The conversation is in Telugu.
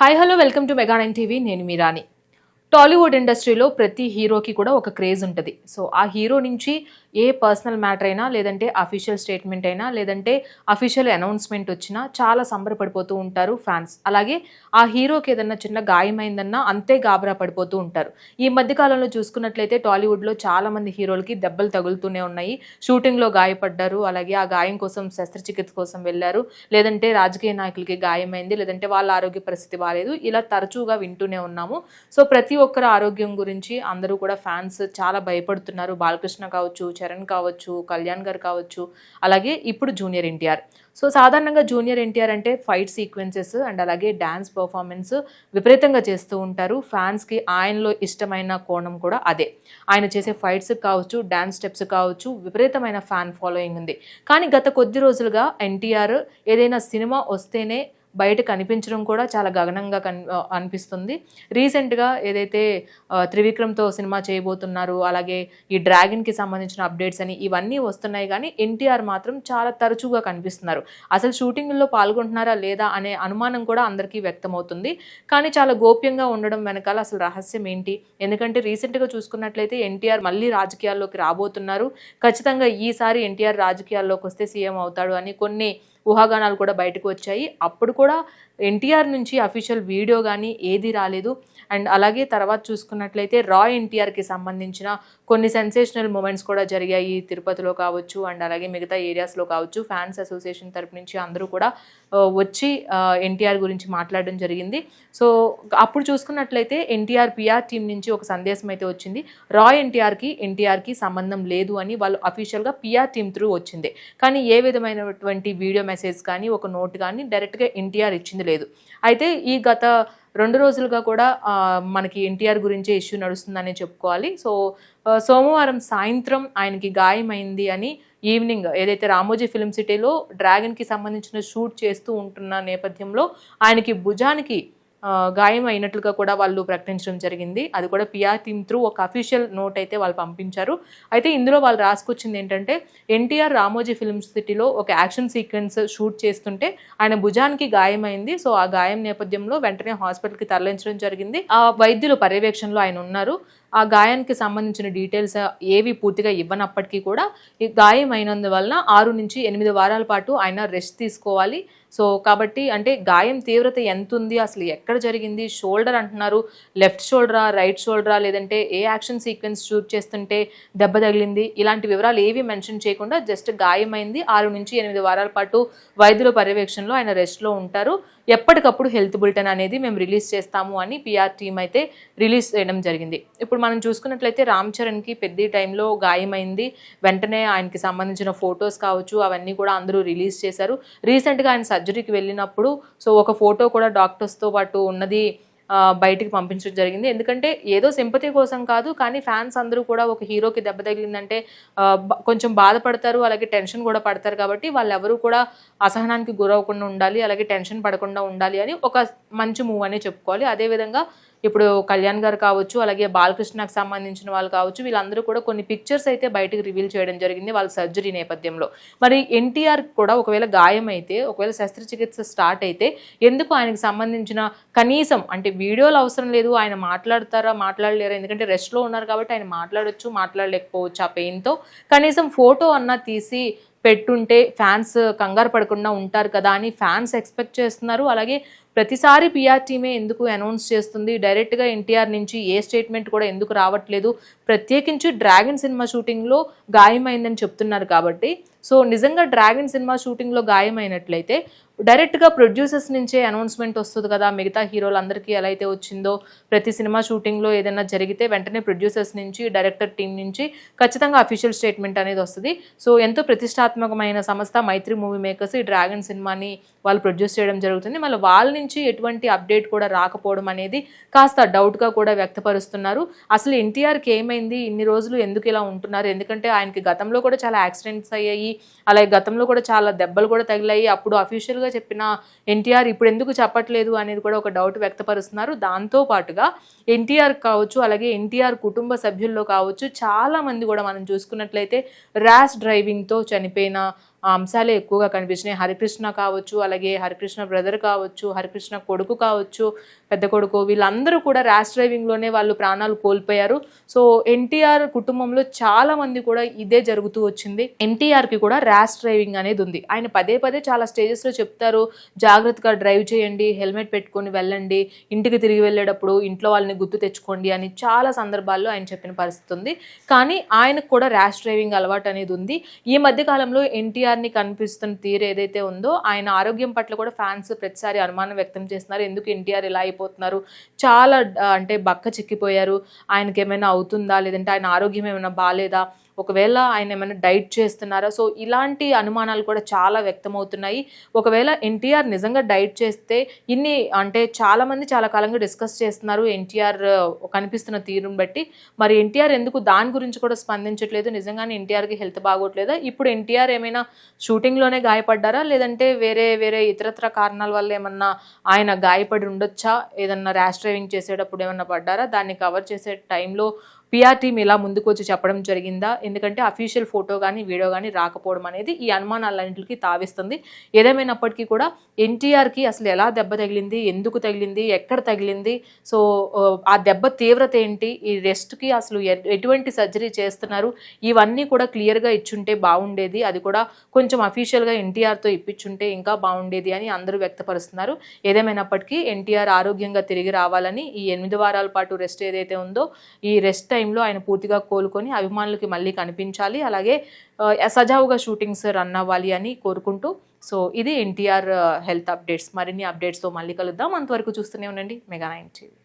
Hi hello welcome to mega 9 TV. నేను మీరాని. టాలీవుడ్ ఇండస్ట్రీలో ప్రతి హీరోకి కూడా ఒక క్రేజ్ ఉంటుంది. సో ఆ హీరో నుంచి ఏ పర్సనల్ మ్యాటర్ అయినా, లేదంటే అఫీషియల్ స్టేట్మెంట్ అయినా, లేదంటే అఫీషియల్ అనౌన్స్మెంట్ వచ్చినా చాలా సంబరపడిపోతూ ఉంటారు ఫ్యాన్స్. అలాగే ఆ హీరోకి ఏదన్నా చిన్న గాయమైందన్నా అంతే గాబరా పడిపోతూ ఉంటారు. ఈ మధ్య కాలంలో చూసుకున్నట్లయితే టాలీవుడ్లో చాలా మంది హీరోలకి దెబ్బలు తగులుతూనే ఉన్నాయి. షూటింగ్లో గాయపడ్డారు, అలాగే ఆ గాయం కోసం శస్త్రచికిత్స కోసం వెళ్ళారు, లేదంటే రాజకీయ నాయకులకి గాయమైంది, లేదంటే వాళ్ళ ఆరోగ్య పరిస్థితి బాలేదు. ఇలా తరచుగా వింటూనే ఉన్నాము. సో ప్రతి ఒక్కరి ఆరోగ్యం గురించి అందరూ కూడా ఫ్యాన్స్ చాలా భయపడుతున్నారు. బాలకృష్ణ కావచ్చు, చరణ్ కావచ్చు, కళ్యాణ్ గారు కావచ్చు, అలాగే ఇప్పుడు జూనియర్ ఎన్టీఆర్. సో సాధారణంగా జూనియర్ ఎన్టీఆర్ అంటే ఫైట్ సీక్వెన్సెస్ అండ్ అలాగే డ్యాన్స్ పర్ఫార్మెన్స్ విపరీతంగా చేస్తూ ఉంటారు. ఫ్యాన్స్కి ఆయనలో ఇష్టమైన కోణం కూడా అదే. ఆయన చేసే ఫైట్స్ కావచ్చు, డ్యాన్స్ స్టెప్స్ కావచ్చు, విపరీతమైన ఫ్యాన్ ఫాలోయింగ్ ఉంది. కానీ గత కొద్ది రోజులుగా ఎన్టీఆర్ ఏదైనా సినిమా వస్తేనే బయట కనిపించడం కూడా చాలా గగనంగా అనిపిస్తుంది. రీసెంట్గా ఏదైతే త్రివిక్రమ్తో సినిమా చేయబోతున్నారు, అలాగే ఈ డ్రాగన్కి సంబంధించిన అప్డేట్స్ అని ఇవన్నీ వస్తున్నాయి. కానీ ఎన్టీఆర్ మాత్రం చాలా తరచుగా కనిపిస్తున్నారు. అసలు షూటింగ్లో పాల్గొంటున్నారా లేదా అనే అనుమానం కూడా అందరికీ వ్యక్తమవుతుంది. కానీ చాలా గోప్యంగా ఉండడం వెనకాల అసలు రహస్యం ఏంటి? ఎందుకంటే రీసెంట్గా చూసుకున్నట్లయితే ఎన్టీఆర్ మళ్ళీ రాజకీయాల్లోకి రాబోతున్నారు. ఖచ్చితంగా ఈసారి ఎన్టీఆర్ రాజకీయాల్లోకి వస్తే సీఎం అవుతాడు అని కొన్ని ఊహాగానాలు కూడా బయటకు వచ్చాయి. అప్పుడు కూడా ఎన్టీఆర్ నుంచి అఫీషియల్ వీడియో కానీ ఏది రాలేదు. అండ్ అలాగే తర్వాత చూసుకున్నట్లయితే ఎన్టీఆర్కి సంబంధించిన కొన్ని సెన్సేషనల్ మూమెంట్స్ కూడా జరిగాయి. తిరుపతిలో కావచ్చు అండ్ అలాగే మిగతా ఏరియాస్లో కావచ్చు. ఫ్యాన్స్ అసోసియేషన్ తరపు నుంచి అందరూ కూడా వచ్చి ఎన్టీఆర్ గురించి మాట్లాడడం జరిగింది. సో అప్పుడు చూసుకున్నట్లయితే ఎన్టీఆర్ పిఆర్ టీం నుంచి ఒక సందేశం అయితే వచ్చింది. ఎన్టీఆర్కి సంబంధం లేదు అని వాళ్ళు అఫీషియల్గా పిఆర్ టీం త్రూ వచ్చింది. కానీ ఏ విధమైనటువంటి వీడియో మెసేజ్ కానీ ఒక నోట్ కానీ డైరెక్ట్గా ఎన్టీఆర్ ఇచ్చింది లేదు. అయితే ఈ గత 2 రోజులుగా కూడా మనకి ఎన్టీఆర్ గురించే ఇష్యూ నడుస్తుందనే చెప్పుకోవాలి. సో సోమవారం సాయంత్రం ఆయనకి గాయమైంది అని ఈవినింగ్ ఏదైతే రామోజీ ఫిల్మ్ సిటీలో డ్రాగన్కి సంబంధించిన షూట్ చేస్తూ ఉంటున్న నేపథ్యంలో ఆయనకి భుజానికి గాయం అయినట్లుగా కూడా వాళ్ళు ప్రకటించడం జరిగింది. అది కూడా పిఆర్ టీమ్ త్రూ ఒక అఫీషియల్ నోట్ అయితే వాళ్ళు పంపించారు. అయితే ఇందులో వాళ్ళు రాసుకొచ్చింది ఏంటంటే ఎన్టీఆర్ రామోజీ ఫిల్మ్ సిటీలో ఒక యాక్షన్ సీక్వెన్స్ షూట్ చేస్తుంటే ఆయన భుజానికి గాయమైంది. సో ఆ గాయం నేపథ్యంలో వెంటనే హాస్పిటల్కి తరలించడం జరిగింది. ఆ వైద్యుల పర్యవేక్షణలో ఆయన ఉన్నారు. ఆ గాయానికి సంబంధించిన డీటెయిల్స్ ఏవి పూర్తిగా ఇవ్వనప్పటికీ కూడా ఈ గాయం అయినందువలన 6 నుంచి 8 వారాల పాటు ఆయన రెస్ట్ తీసుకోవాలి. సో కాబట్టి అంటే గాయం తీవ్రత ఎంత ఉంది, అసలు ఎక్కడ జరిగింది, షోల్డర్ అంటున్నారు, లెఫ్ట్ షోల్డరా, రైట్ షోల్డరా, లేదంటే ఏ యాక్షన్ సీక్వెన్స్ షూట్ చేస్తుంటే దెబ్బ తగిలింది, ఇలాంటి వివరాలు ఏవి మెన్షన్ చేయకుండా జస్ట్ గాయమైంది, 6 నుంచి 8 వారాల పాటు వైద్యుల పర్యవేక్షణలో ఆయన రెస్ట్లో ఉంటారు, ఎప్పటికప్పుడు హెల్త్ బులెటిన్ అనేది మేము రిలీజ్ చేస్తాము అని పిఆర్ టీమ్ అయితే రిలీజ్ చేయడం జరిగింది. ఇప్పుడు మనం చూసుకున్నట్లయితే రామ్ చరణ్కి పెద్ద టైంలో గాయమైంది. వెంటనే ఆయనకి సంబంధించిన ఫొటోస్ కావచ్చు అవన్నీ కూడా అందరూ రిలీజ్ చేశారు. రీసెంట్గా ఆయన సర్జరీకి వెళ్ళినప్పుడు సో ఒక ఫోటో కూడా డాక్టర్స్తో పాటు ఉన్నది బయటికి పంపించడం జరిగింది. ఎందుకంటే ఏదో సింపతి కోసం కాదు, కానీ ఫ్యాన్స్ అందరూ కూడా ఒక హీరోకి దెబ్బ తగిలిందంటే కొంచెం బాధపడతారు, అలాగే టెన్షన్ కూడా పడతారు. కాబట్టి వాళ్ళెవరూ కూడా అసహనానికి గురవకుండా ఉండాలి, అలాగే టెన్షన్ పడకుండా ఉండాలి అని ఒక మంచి మూవ్ అనే చెప్పుకోవాలి. అదేవిధంగా ఇప్పుడు కళ్యాణ్ గారు కావచ్చు, అలాగే బాలకృష్ణకు సంబంధించిన వాళ్ళు కావచ్చు, వీళ్ళందరూ కూడా కొన్ని పిక్చర్స్ అయితే బయటకు రివీల్ చేయడం జరిగింది వాళ్ళ సర్జరీ నేపథ్యంలో. మరి ఎన్టీఆర్ కూడా ఒకవేళ గాయం అయితే, ఒకవేళ శస్త్రచికిత్స స్టార్ట్ అయితే ఎందుకు ఆయనకు సంబంధించిన కనీసం అంటే వీడియోలు అవసరం లేదు, ఆయన మాట్లాడతారా మాట్లాడలేరా, ఎందుకంటే రెస్ట్లో ఉన్నారు కాబట్టి ఆయన మాట్లాడొచ్చు మాట్లాడలేకపోవచ్చు ఆ పెయిన్తో, కనీసం ఫోటో అన్నా తీసి పెట్టుంటే ఫ్యాన్స్ కంగారు పడకుండా ఉంటారు కదా అని ఫ్యాన్స్ ఎక్స్పెక్ట్ చేస్తున్నారు. అలాగే ప్రతిసారి పిఆర్ టీమే ఎందుకు అనౌన్స్ చేస్తుంది, డైరెక్ట్గా ఎన్టీఆర్ నుంచి ఏ స్టేట్మెంట్ కూడా ఎందుకు రావట్లేదు, ప్రత్యేకించి డ్రాగన్ సినిమా షూటింగ్లో గాయమైందని చెప్తున్నారు కాబట్టి. సో నిజంగా డ్రాగన్ సినిమా షూటింగ్లో గాయమైనట్లయితే డైరెక్ట్గా ప్రొడ్యూసర్స్ నుంచే అనౌన్స్మెంట్ వస్తుంది కదా, మిగతా హీరోలందరికీ ఎలా అయితే వచ్చిందో ప్రతి సినిమా షూటింగ్లో ఏదైనా జరిగితే వెంటనే ప్రొడ్యూసర్స్ నుంచి డైరెక్టర్ టీం నుంచి ఖచ్చితంగా అఫీషియల్ స్టేట్మెంట్ అనేది వస్తుంది. సో ఎంతో ప్రతిష్టాత్మకమైన సంస్థ మైత్రి మూవీ మేకర్స్ ఈ డ్రాగన్ సినిమాని వాళ్ళు ప్రొడ్యూస్ చేయడం జరుగుతుంది. మళ్ళీ వాళ్ళ నుంచి ఎటువంటి అప్డేట్ కూడా రాకపోవడం అనేది కాస్త డౌట్గా కూడా వ్యక్తపరుస్తున్నారు. అసలు ఎన్టీఆర్కి ఏమైంది, ఇన్ని రోజులు ఎందుకు ఇలా ఉంటున్నారు, ఎందుకంటే ఆయనకి గతంలో కూడా చాలా యాక్సిడెంట్స్ అయ్యాయి, అలాగే గతంలో కూడా చాలా దెబ్బలు కూడా తగిలాయి. అప్పుడు అఫీషియల్గా చెప్పిన ఎన్టీఆర్ ఇప్పుడు ఎందుకు చెప్పట్లేదు అనేది కూడా ఒక డౌట్ వ్యక్తపరుస్తున్నారు. దాంతోపాటుగా ఎన్టీఆర్ కావచ్చు, అలాగే ఎన్టీఆర్ కుటుంబ సభ్యుల్లో కావచ్చు, చాలామంది కూడా మనం చూసుకున్నట్లయితే ర్యాష్ డ్రైవింగ్తో చనిపోయిన ఆ అంశాలే ఎక్కువగా కనిపించినాయి. హరికృష్ణ కావచ్చు, అలాగే హరికృష్ణ బ్రదర్ కావచ్చు, హరికృష్ణ కొడుకు కావచ్చు, పెద్ద కొడుకు, వీళ్ళందరూ కూడా ర్యాష్ డ్రైవింగ్లోనే వాళ్ళు ప్రాణాలు కోల్పోయారు. సో ఎన్టీఆర్ కుటుంబంలో చాలా మంది కూడా ఇదే జరుగుతూ వచ్చింది. ఎన్టీఆర్కి కూడా ర్యాష్ డ్రైవింగ్ అనేది ఉంది. ఆయన పదే పదే చాలా స్టేజెస్లో చెప్తారు, జాగ్రత్తగా డ్రైవ్ చేయండి, హెల్మెట్ పెట్టుకొని వెళ్ళండి, ఇంటికి తిరిగి వెళ్ళేటప్పుడు ఇంట్లో వాళ్ళని గుర్తు తెచ్చుకోండి అని చాలా సందర్భాల్లో ఆయన చెప్పిన పరిస్థితి ఉంది. కానీ ఆయనకు కూడా ర్యాష్ డ్రైవింగ్ అలవాటు అనేది ఉంది. ఈ మధ్య కాలంలో ఎన్టీఆర్ని కనిపిస్తున్న తీరు ఏదైతే ఉందో, ఆయన ఆరోగ్యం పట్ల కూడా ఫ్యాన్స్ ప్రతిసారి అనుమానం వ్యక్తం చేస్తున్నారు. ఎందుకు ఎన్టీఆర్ ఇలా అయిపోతున్నారు, చాలా అంటే బక్క చిక్కిపోయారు, ఆయనకి ఏమైనా అవుతుందా, లేదంటే ఆయన ఆరోగ్యం ఏమైనా బాగాలేదా, ఒకవేళ ఆయన ఏమైనా డైట్ చేస్తున్నారా, సో ఇలాంటి అనుమానాలు కూడా చాలా వ్యక్తమవుతున్నాయి. ఒకవేళ ఎన్టీఆర్ నిజంగా డైట్ చేస్తే ఇన్ని అంటే చాలామంది చాలా కాలంగా డిస్కస్ చేస్తున్నారు ఎన్టీఆర్ కనిపిస్తున్న తీరుని బట్టి. మరి ఎన్టీఆర్ ఎందుకు దాని గురించి కూడా స్పందించట్లేదు, నిజంగానే ఎన్టీఆర్కి హెల్త్ బాగోట్లేదా, ఇప్పుడు ఎన్టీఆర్ ఏమైనా షూటింగ్లోనే గాయపడ్డారా, లేదంటే వేరే వేరే ఇతరత్ర కారణాల వల్ల ఏమన్నా ఆయన గాయపడి ఉండొచ్చా, ఏదన్నా ర్యాష్ డ్రైవింగ్ చేసేటప్పుడు ఏమన్నా పడ్డారా, దాన్ని కవర్ చేసే టైంలో పిఆర్ టీమ్ ఇలా ముందుకు వచ్చి చెప్పడం జరిగిందా, ఎందుకంటే అఫీషియల్ ఫోటో కానీ వీడియో కానీ రాకపోవడం అనేది ఈ అనుమానాలన్నింటికి తావిస్తుంది. ఏదేమైనప్పటికీ కూడా ఎన్టీఆర్కి అసలు ఎలా దెబ్బ తగిలింది, ఎందుకు తగిలింది, ఎక్కడ తగిలింది, సో ఆ దెబ్బ తీవ్రత ఏంటి, ఈ రెస్ట్కి అసలు ఎటువంటి సర్జరీ చేస్తున్నారు, ఇవన్నీ కూడా క్లియర్గా ఇచ్చుంటే బాగుండేది. అది కూడా కొంచెం అఫీషియల్గా ఎన్టీఆర్తో ఇప్పించుంటే ఇంకా బాగుండేది అని అందరూ వ్యక్తపరుస్తున్నారు. ఏదేమైనప్పటికీ ఎన్టీఆర్ ఆరోగ్యంగా తిరిగి రావాలని, ఈ 8 వారాల పాటు రెస్ట్ ఏదైతే ఉందో ఈ రెస్ట్ టైంలో ఆయన పూర్తిగా కోలుకొని అభిమానులకి మళ్ళీ కనిపించాలి, అలాగే సజావుగా షూటింగ్స్ రన్ అవ్వాలి అని కోరుకుంటూ, సో ఇది ఎన్టీఆర్ హెల్త్ అప్డేట్స్. మరిన్ని అప్డేట్స్తో మళ్ళీ కలుద్దాం. అంతవరకు చూస్తూనే ఉండండి మెగా 9 టీవీ.